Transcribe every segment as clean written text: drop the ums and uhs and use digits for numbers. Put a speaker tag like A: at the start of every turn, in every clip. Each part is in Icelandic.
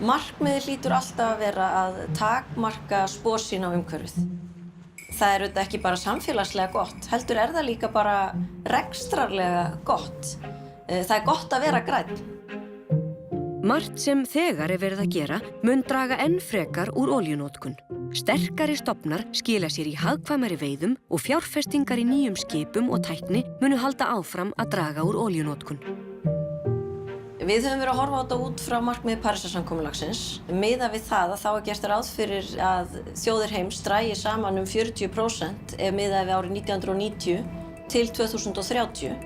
A: Markmiðið hlýtur alltaf að vera að takmarka spor sín á umhverfið. Það er auðvitað ekki bara samfélagslega gott, heldur er það líka bara rekstrarlega gott. Það er gott að vera grænn.
B: Margt sem þegar er verið að gera mun draga enn frekar úr olíunotkun. Sterkari stofnar skila sér í hagkvæmari veiðum og fjárfestingar í nýjum skipum og tækni munu halda áfram að draga úr olíunotkun.
A: Við höfum verið að horfa á þetta út frá markmiði Parísarsamkomulagsins. Miðað við það að þá er gert ráð fyrir að þjóðir heims dragi saman 40% ef miðað við árið 1990 til 2030.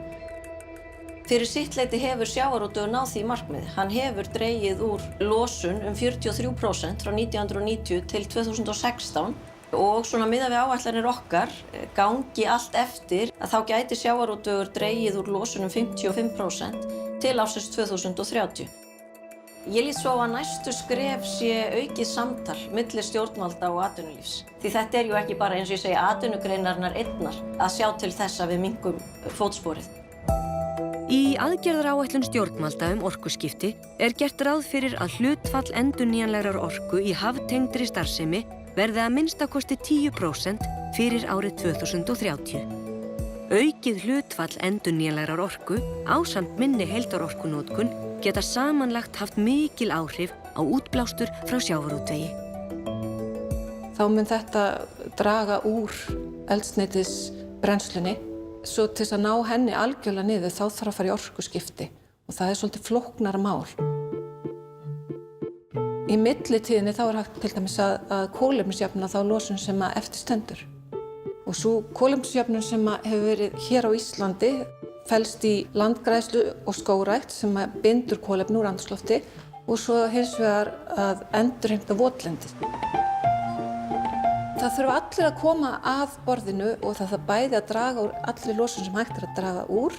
A: Fyrir sitt leyti hefur sjávarútvegur náð því markmiði. Hann hefur dregið úr losun 43% frá 1990 til 2016 og svona miðað við áætlanir okkar gangi allt eftir að þá gæti sjávarútvegur dregið úr losun 55% til ársins 2030. Ég lít svo að næstu skref sé aukið samtal milli stjórnvalda og atvinnulífs. Því þetta er ju ekki bara eins og ég segi atvinnugreinarnar einnar að sjá til þess að við minnkum fótsporið.
B: Í aðgerðaráætlun stjórnvalda orkuskipti er gert ráð fyrir að hlutfall endurnýjanlegrar orku í haftengdri starfsemi verði að minnstakosti 10% fyrir árið 2030. Aukið hlutfall endurnýjanlegrar orku ásamt minni heildarorkunotkun geta samanlagt haft mikil áhrif á útblástur frá sjávarútvegi.
C: Þá mun þetta draga úr eldsneytisbrennslunni. Svo til þess að ná henni algjörlega niður þá þarf að fara í orkuskipti og það er svolítið flóknara mál. Í millitíðinni þá er hægt til dæmis að kolefnisjöfna þá losun sem að eftir stendur. Og svo kolefnisjöfnun sem hefur verið hér á Íslandi felst í landgræðslu og skógrækt sem bindur kolefni úr andrúmslofti og svo hins vegar að endurheimta votlendið. Það þurfa allir að koma að borðinu og það þarf bæði að draga úr allri losun sem hægt er að draga úr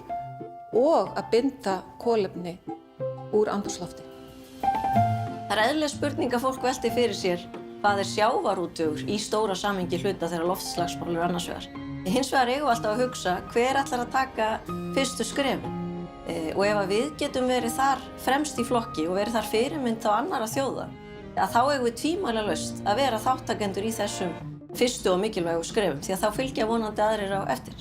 C: og að binda kolefni úr andrúmslofti.
A: Það er eðlileg spurning að fólk velti fyrir sér hvað er sjávarútvegur í stóra samhengi hluta þegar loftslagsmál eru annars vegar. Hins vegar eigum við alltaf að hugsa hver ætlar að taka fyrstu skrefin. Og ef við getum verið þar fremst í flokki og verið þar fyrirmynd á annarra þjóða, að þá eigum við tvímælalaust að vera þátttakendur í þessum fyrstu og mikilvægu skrefum því að þá fylgja vonandi aðrir á eftir.